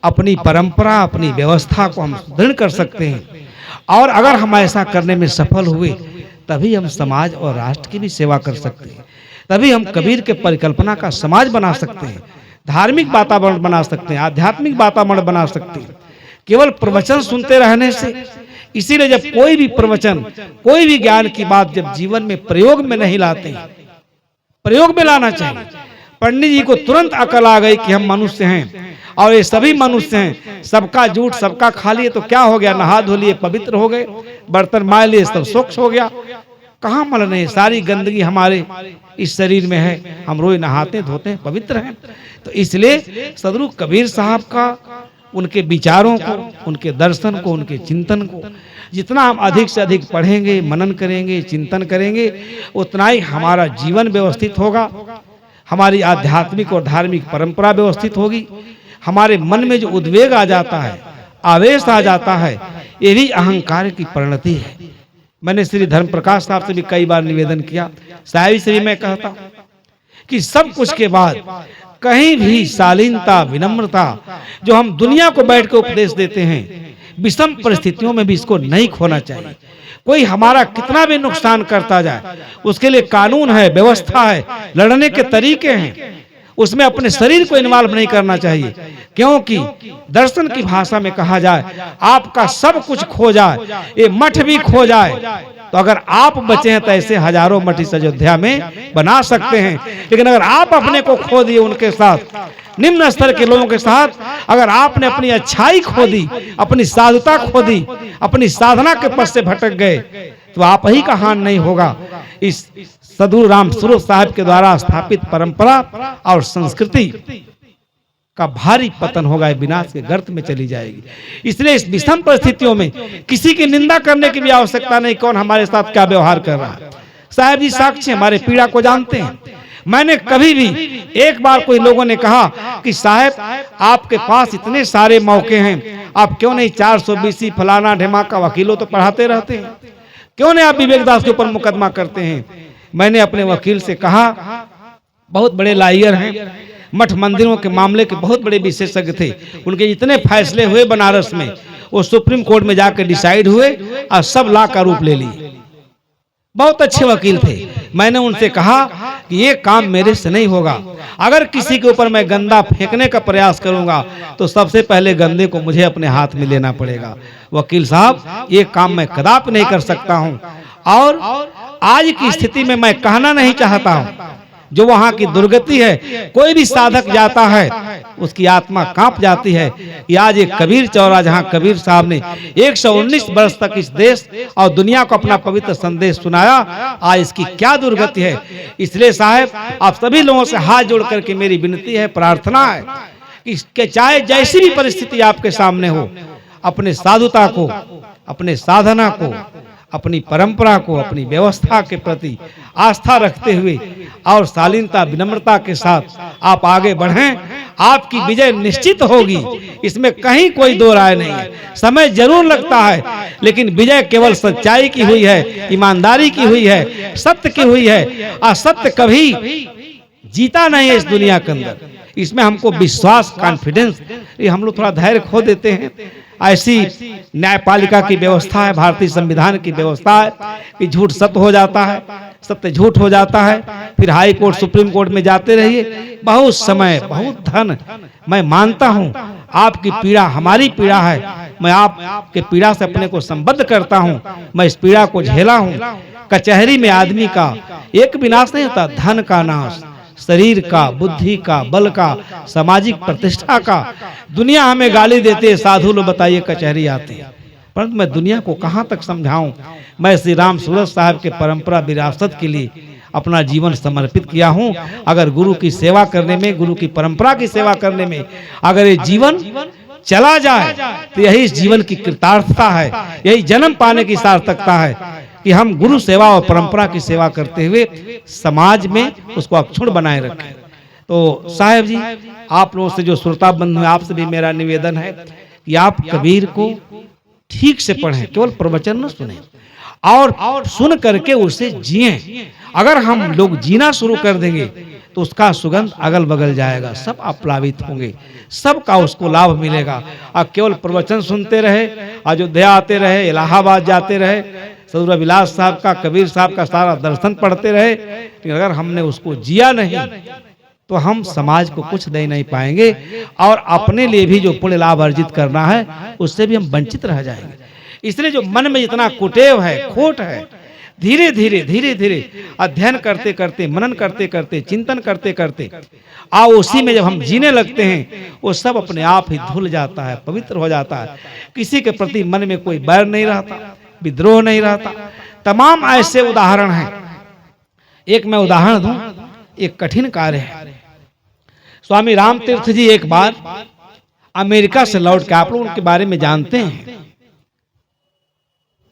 S1: अपनी परंपरा, अपनी व्यवस्था को हम दृढ़ कर सकते हैं। और अगर हम ऐसा करने में सफल हुए, तभी हम समाज और राष्ट्र की भी सेवा कर सकते हैं। तभी हम कबीर के परिकल्पना का समाज बना सकते हैं, धार्मिक वातावरण बना सकते हैं, आध्यात्मिक वातावरण बना सकते हैं। केवल प्रवचन सुनते रहने से, इसीलिए जब कोई भी प्रवचन, कोई भी ज्ञान की बात जब जीवन में प्रयोग में नहीं लाते हैं, प्रयोग में लाना चाहिए। पंडित जी को तुरंत अकल आ गई कि हम मनुष्य हैं और ये सभी मनुष्य हैं, सबका जूठ सबका खा लिए तो क्या हो गया, नहा धो लिए पवित्र हो गए, बर्तन मार लिए सब स्वच्छ हो गया। कहाँ मल नहीं, सारी गंदगी हमारे इस शरीर में है, हम रोज नहाते धोते हैं, पवित्र हैं। तो इसलिए सदगुरु कबीर साहब का, उनके विचारों को, उनके दर्शन को, उनके चिंतन को जितना हम अधिक से अधिक पढ़ेंगे, मनन करेंगे, चिंतन करेंगे, उतना ही हमारा जीवन व्यवस्थित होगा, हमारी आध्यात्मिक और धार्मिक परंपरा व्यवस्थित होगी। हमारे मन में जो उद्वेग आ जाता है, आवेश आ जाता है, ये भी अहंकार की परिणति है। मैंने श्री धर्म प्रकाश साहब से भी कई बार निवेदन किया, साहब से भी मैं कहता हूं कि सब कुछ के बाद कहीं भी शालीनता, विनम्रता, जो हम दुनिया को बैठ के उपदेश देते हैं, विषम परिस्थितियों में भी इसको नहीं खोना चाहिए। कोई हमारा कितना भी नुकसान करता जाए, उसके लिए कानून है, व्यवस्था है, लड़ने के तरीके हैं। उसमें अपने शरीर को इन्वॉल्व नहीं करना चाहिए, क्योंकि दर्शन की भाषा में कहा जाए, आपका सब कुछ खो जाए, ये मठ भी खो जाए, तो अगर आप बचे हैं तो ऐसे हजारों मठ इस अयोध्या में बना सकते हैं। लेकिन अगर आप अपने को खो दिए, उनके साथ, निम्न स्तर के लोगों के साथ, अगर आपने अपनी अच्छाई खो दी, अपनी साधुता खो दी, अपनी साधना के पथ से भटक गए, तो आप ही का हानि नहीं होगा। इस सदगुरु राम स्वरूप साहब के द्वारा स्थापित परंपरा और संस्कृति का भारी पतन होगा, विनाश के गर्त में चली जाएगी। इसलिए इस विषम परिस्थितियों में किसी की निंदा करने की भी आवश्यकता नहीं, कौन हमारे साथ क्या व्यवहार कर रहा है। साहब जी साक्षी, हमारे पीड़ा को जानते हैं। मैंने कभी भी, एक बार कोई लोगों ने कहा कि साहब आपके पास इतने सारे मौके हैं, आप क्यों नहीं 420 फलाना ढिमाका वकीलों तो पढ़ाते रहते हैं, क्यों नहीं आप विवेक दास के ऊपर मुकदमा करते हैं। मैंने अपने वकील से कहा, बहुत बड़े लॉयर हैं, मठ मंदिरों के मामले के बहुत बड़े विशेषज्ञ थे, उनके जितने फैसले हुए बनारस में, वो सुप्रीम कोर्ट में जाकर डिसाइड हुए और सब लॉ का रूप ले लिए। बहुत अच्छे वकील थे। मैंने उनसे कहा कि ये काम मेरे से नहीं होगा, अगर किसी के ऊपर मैं गंदा फेंकने का प्रयास करूंगा तो सबसे पहले गंदे को मुझे अपने हाथ में लेना पड़ेगा। वकील साहब, ये काम मैं कदापि नहीं कर सकता हूं, और आज की स्थिति में मैं कहना नहीं चाहता हूं, जो वहां की दुर्गति है, कोई भी साधक जाता है उसकी आत्मा कांप जाती है कि आज एक कबीर चौरा, जहां कबीर साहब ने 119 वर्ष तक इस देश और दुनिया को अपना पवित्र संदेश सुनाया, आज इसकी क्या दुर्गति है। इसलिए साहब, आप सभी लोगों से हाथ जोड़ करके मेरी विनती है, प्रार्थना है कि चाहे जैसी भी परिस्थिति आपके सामने हो, अपने साधुता को, अपने साधना को, अपनी परंपरा को, अपनी व्यवस्था के प्रति आस्था रखते हुए और शालीनता विनम्रता के साथ आप आगे बढ़ें, आपकी विजय निश्चित होगी। इसमें कहीं कोई दो राय नहीं है। समय जरूर लगता है, लेकिन विजय केवल सच्चाई की हुई है, ईमानदारी की हुई है, सत्य की हुई है। असत्य कभी जीता नहीं है इस दुनिया के अंदर। इसमें हमको विश्वास, कॉन्फिडेंस, ये हम लोग थोड़ा धैर्य खो देते हैं। ऐसी न्यायपालिका की व्यवस्था है, भारतीय संविधान की व्यवस्था है कि झूठ सत्य हो जाता है, सत्य झूठ हो जाता है, फिर हाई कोर्ट, सुप्रीम कोर्ट में जाते रहिए, बहुत समय, बहुत धन। मैं मानता हूं आपकी पीड़ा हमारी पीड़ा है, मैं आपके पीड़ा से अपने को संबद्ध करता हूं, मैं इस पीड़ा को झेला हूं। कचहरी में आदमी का एक विनाश नहीं होता, धन का नाश, शरीर का, बुद्धि का, बल का, सामाजिक प्रतिष्ठा का। दुनिया हमें गाली देते है, साधु लोग बताइए कचहरी आते हैं, परंतु मैं दुनिया को कहां तक समझाऊं। मैं श्री राम सूरत साहब के परंपरा विरासत के लिए अपना जीवन समर्पित किया हूं। अगर गुरु की सेवा करने में, गुरु की परंपरा की सेवा करने में अगर ये जीवन चला जाए तो यही इस जीवन की कृतार्थता है, यही जन्म पाने की सार्थकता है कि हम गुरु सेवा और परंपरा की सेवा करते हुए समाज में उसको अक्षुण्ण बनाए रखें। तो साहब जी, आप लोगों से जो श्रोता बंधु है, आपसे भी मेरा निवेदन है कि आप कबीर को ठीक से पढ़ें, केवल प्रवचन न सुने और सुन करके उसे जिएं। अगर हम लोग जीना शुरू कर देंगे तो उसका सुगंध अगल बगल जाएगा, सब आप्लावित होंगे, सबका उसको लाभ मिलेगा। और केवल प्रवचन सुनते रहे, अयोध्या आते रहे, इलाहाबाद जाते रहे, सदगुरु विलास साहब का, कबीर साहब का सारा दर्शन पढ़ते रहे, लेकिन अगर हमने उसको जिया नहीं तो हम समाज को कुछ दे नहीं पाएंगे और अपने लिए भी जो पुण्य लाभ अर्जित करना है उससे भी हम वंचित रह जाएंगे। इसलिए जो मन में इतना कुटेव है, खोट है, धीरे धीरे धीरे धीरे अध्ययन करते करते, मनन करते करते, चिंतन करते करते आओ उसी में जब हम जीने लगते हैं वो सब अपने आप ही धुल जाता है, पवित्र हो जाता है। किसी के प्रति मन में कोई बैर नहीं रहता, विद्रोह नहीं रहता। तमाम ऐसे उदाहरण हैं। एक मैं उदाहरण दूं, एक कठिन कार्य है। स्वामी राम तीर्थ जी एक बार अमेरिका से लौट के, आप लोग उनके बारे में जानते हैं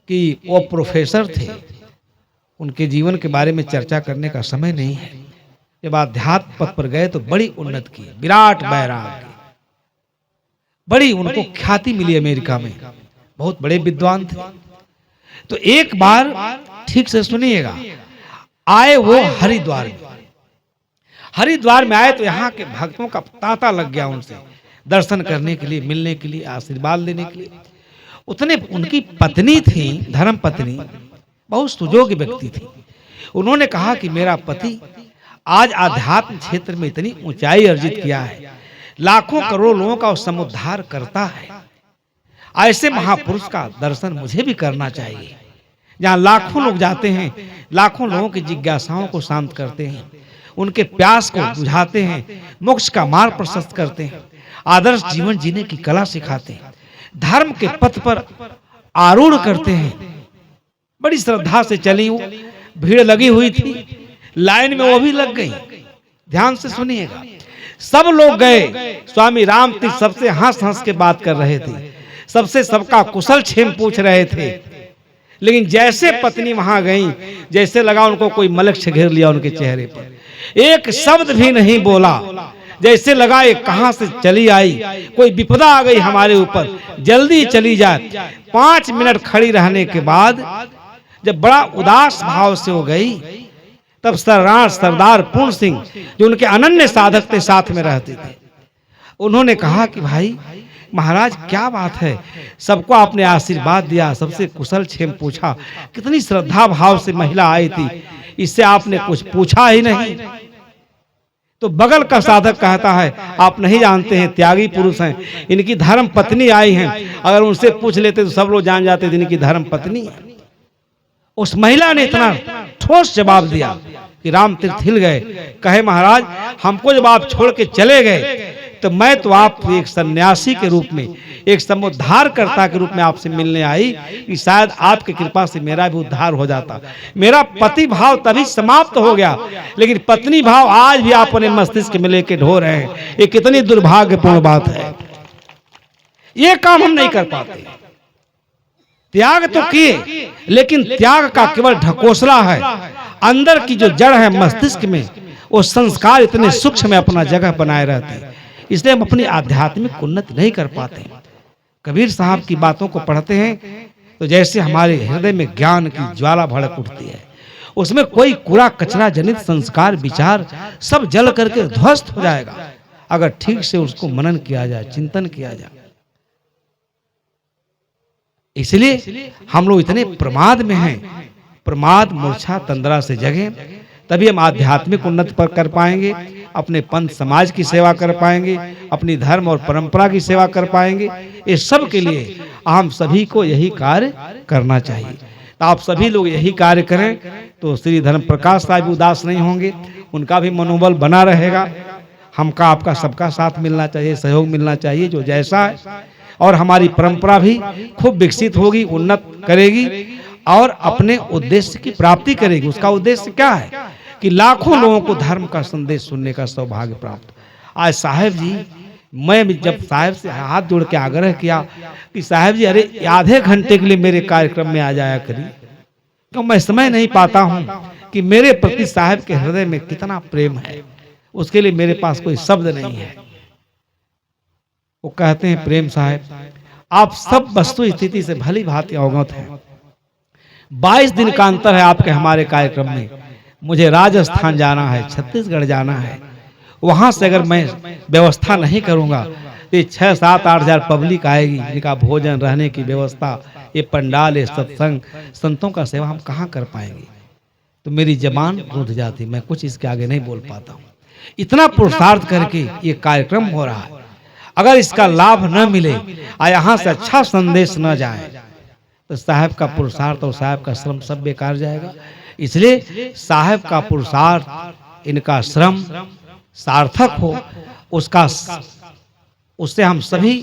S1: कि वो प्रोफेसर थे, उनके जीवन के बारे में चर्चा करने का समय नहीं है। जब आध्यात्म पथ पर गए तो बड़ी उन्नति की, विराट बैराग, बड़ी उनको ख्याति मिली अमेरिका में, बहुत बड़े विद्वान थे। तो एक बार ठीक से सुनिएगा, आए वो हरिद्वार में। हरिद्वार में आए तो यहाँ के भक्तों का तांता लग गया उनसे दर्शन करने के लिए, मिलने के लिए, आशीर्वाद लेने के लिए। उतने उनकी पत्नी थी, धर्म पत्नी, बहुत सुजोग व्यक्ति थी। उन्होंने कहा कि मेरा पति आज आध्यात्म क्षेत्र में इतनी ऊंचाई अर्जित किया है, लाखों करोड़ों लोगों का समुद्धार करता है, ऐसे महापुरुष का दर्शन मुझे भी करना चाहिए। जहाँ लाखों लोग जाते हैं, लाखों लोगों की जिज्ञासाओं को शांत करते हैं, उनके प्यास को बुझाते हैं, मोक्ष का मार्ग प्रशस्त करते हैं, आदर्श जीवन जीने की कला सिखाते हैं, धर्म के पथ पर आरूढ़ करते हैं। बड़ी श्रद्धा से चली, वो भीड़ लगी हुई थी, लाइन में वो भी लग गई। ध्यान से सुनिएगा, सब लोग गए, स्वामी राम तीर्थ सबसे हंस हंस के बात कर रहे थे, सबसे सबका कुशल क्षेम पूछ रहे थे। लेकिन जैसे पत्नी वहां गई, जैसे लगा उनको कोई मलक्ष्य घेर लिया उनके चेहरे पर, एक शब्द भी नहीं बोला। जैसे लगा ये कहां से चली आई, कोई विपदा आ गई हमारे ऊपर, जल्दी चली जाए। 5 मिनट खड़ी रहने के बाद जब बड़ा उदास भाव से हो गई, तब सरदार पूर्ण सिंह, जो उनके अनन्य साधक थे, साथ में रहते थे, उन्होंने कहा कि भाई महाराज क्या बात है, सबको आपने आशीर्वाद दिया, सबसे कुशल क्षेम पूछा, कितनी श्रद्धा भाव से महिला आई थी, इससे आपने कुछ पूछा ही नहीं। तो बगल का साधक कहता है आप नहीं जानते हैं, त्यागी पुरुष हैं, इनकी धर्म पत्नी आई हैं, अगर उनसे पूछ लेते तो सब लोग जान जाते थे इनकी धर्म पत्नी है। उस महिला ने इतना ठोस जवाब दिया कि राम तीर्थ हिल गए, कहे महाराज हमको जब आप छोड़ के चले गए तो मैं तो आप एक सन्यासी के रूप में, एक समुद्धारकर्ता के रूप में आपसे मिलने आई कि शायद आपकी कृपा से मेरा भी उद्धार हो जाता। मेरा पति भाव तभी समाप्त हो गया, लेकिन पत्नी भाव आज भी आप अपने मस्तिष्क में लेके ढो रहे हैं। ये कितनी दुर्भाग्यपूर्ण बात है, ये काम हम नहीं कर पाते। त्याग तो किए, लेकिन त्याग का केवल ढकोसला है। अंदर की जो जड़ है मस्तिष्क में, वो संस्कार इतने सूक्ष्म में अपना जगह बनाए रहते हैं, इसलिए हम अपनी आध्यात्मिक उन्नति नहीं कर पाते। कबीर साहब की बातों को पढ़ते हैं तो जैसे हमारे हृदय में ज्ञान की ज्वाला भड़क उठती है। उसमें कोई कूड़ा कचरा जनित संस्कार विचार सब जल करके ध्वस्त हो जाएगा, अगर ठीक से उसको मनन किया जाए, चिंतन किया जाए। इसलिए हम लोग इतने प्रमाद में हैं, प्रमाद मूर्छा तंद्रा से जगे, तभी हम आध्यात्मिक उन्नति पर कर पाएंगे, अपने पंथ समाज की सेवा कर पाएंगे, अपनी धर्म और परंपरा की सेवा कर पाएंगे। इस सब के लिए हम सभी को यही कार्य करना चाहिए। तो आप सभी लोग यही कार्य करें तो श्री धर्म प्रकाश साहब उदास नहीं होंगे, उनका भी मनोबल बना रहेगा। हमका आपका सबका साथ मिलना चाहिए, सहयोग मिलना चाहिए जो जैसा है, और हमारी परंपरा भी खूब विकसित होगी, उन्नत करेगी और अपने उद्देश्य की प्राप्ति करेगी। उसका उद्देश्य क्या है कि लाखों लोगों को धर्म का संदेश सुनने का सौभाग्य प्राप्त। आज साहब जी, मैं जब साहब से हाथ जोड़ के आग्रह किया कि साहब जी अरे आधे घंटे के लिए मेरे कार्यक्रम में आ जाया करिए, क्यों मैं समय नहीं पाता हूं कि मेरे प्रति साहब के हृदय में कितना प्रेम है, उसके लिए मेरे पास कोई शब्द नहीं है। वो कहते हैं प्रेम साहब, आप सब वस्तु स्थिति से भली भांति अवगत हैं। 22 दिन का अंतर है आपके हमारे कार्यक्रम में। मुझे राजस्थान जाना है, छत्तीसगढ़ जाना है, वहां से अगर मैं व्यवस्था नहीं करूंगा तो 6-7-8 हजार पब्लिक आएगी, जिनका भोजन रहने की व्यवस्था, ये पंडाल, ये सत्संग, संतों का सेवा हम कहाँ कर पाएंगे। तो मेरी जबान रूठ जाती, मैं कुछ इसके आगे नहीं बोल पाता हूँ। इतना पुरुषार्थ करके ये कार्यक्रम हो रहा है, अगर इसका लाभ न मिले और यहाँ से अच्छा संदेश न जाए तो साहब का पुरुषार्थ और साहब का श्रम सब बेकार जाएगा। इसलिए साहब का पुरुषार्थ, इनका श्रम सार्थक हो, उससे हम सभी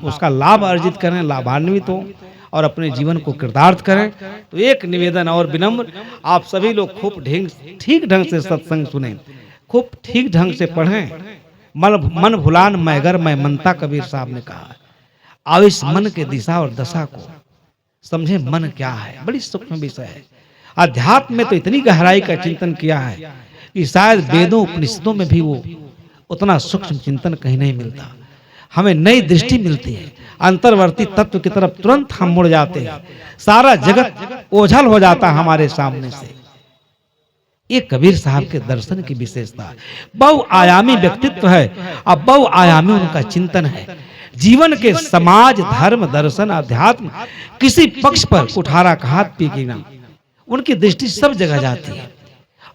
S1: उसका लाभ अर्जित करें, लाभान्वित हो और अपने जीवन को कृतार्थ करें। तो एक निवेदन और विनम्र, आप सभी लोग खूब ठीक ढंग से सत्संग सुने, खूब ठीक ढंग से पढ़ें। मन भुलान मैगर मैं मनता, कबीर साहब ने कहा। अब इस मन के दिशा और दशा को समझे, मन क्या है, बड़ी सूक्ष्म विषय है। अध्यात्म में तो इतनी गहराई का चिंतन किया है कि शायद वेदों उपनिषदों में भी वो उतना सूक्ष्म चिंतन कहीं नहीं मिलता। हमें नई दृष्टि मिलती है, अंतर्वर्ती तत्व की तरफ तुरंत हम मुड़ जाते हैं, सारा जगत ओझल हो जाता है हमारे सामने से। ये कबीर साहब के दर्शन की विशेषता है। बहुआयामी व्यक्तित्व है, अब बहुआयामी उनका चिंतन है। जीवन के समाज, धर्म, दर्शन, अध्यात्म किसी पक्ष पर कुठारा का हाथ पीके ना, उनकी दृष्टि सब जगह जाती है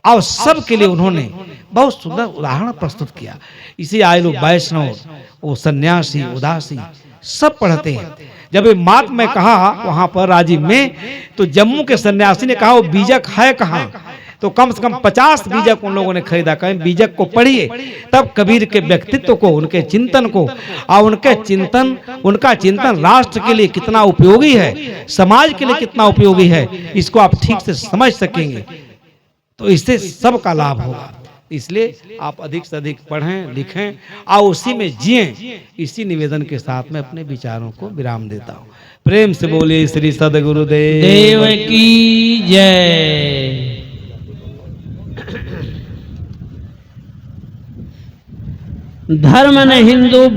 S1: और सब के लिए उन्होंने बहुत सुंदर उदाहरण प्रस्तुत किया। इसी आए लोग वैष्णव, वो सन्यासी, उदासी सब पढ़ते हैं। जब ये मात में कहा वहां पर राजीव में, तो जम्मू के सन्यासी ने कहा वो बीजक है कहाँ, तो कम से कम 50 बीजक उन लोगों ने खरीदा। कहें बीजक को पढ़िए, तब कबीर के व्यक्तित्व को, उनके चिंतन को और उनका चिंतन राष्ट्र के लिए कितना उपयोगी है, समाज के लिए कितना उपयोगी है, इसको आप ठीक से समझ सकेंगे। तो इससे सबका लाभ होगा। इसलिए आप अधिक से अधिक पढ़ें, लिखें और उसी में जिएं। इसी निवेदन के साथ में अपने विचारों को विराम देता हूँ। प्रेम से बोलिए श्री सद्गुरुदेव की जय।
S2: धर्म न हिंदू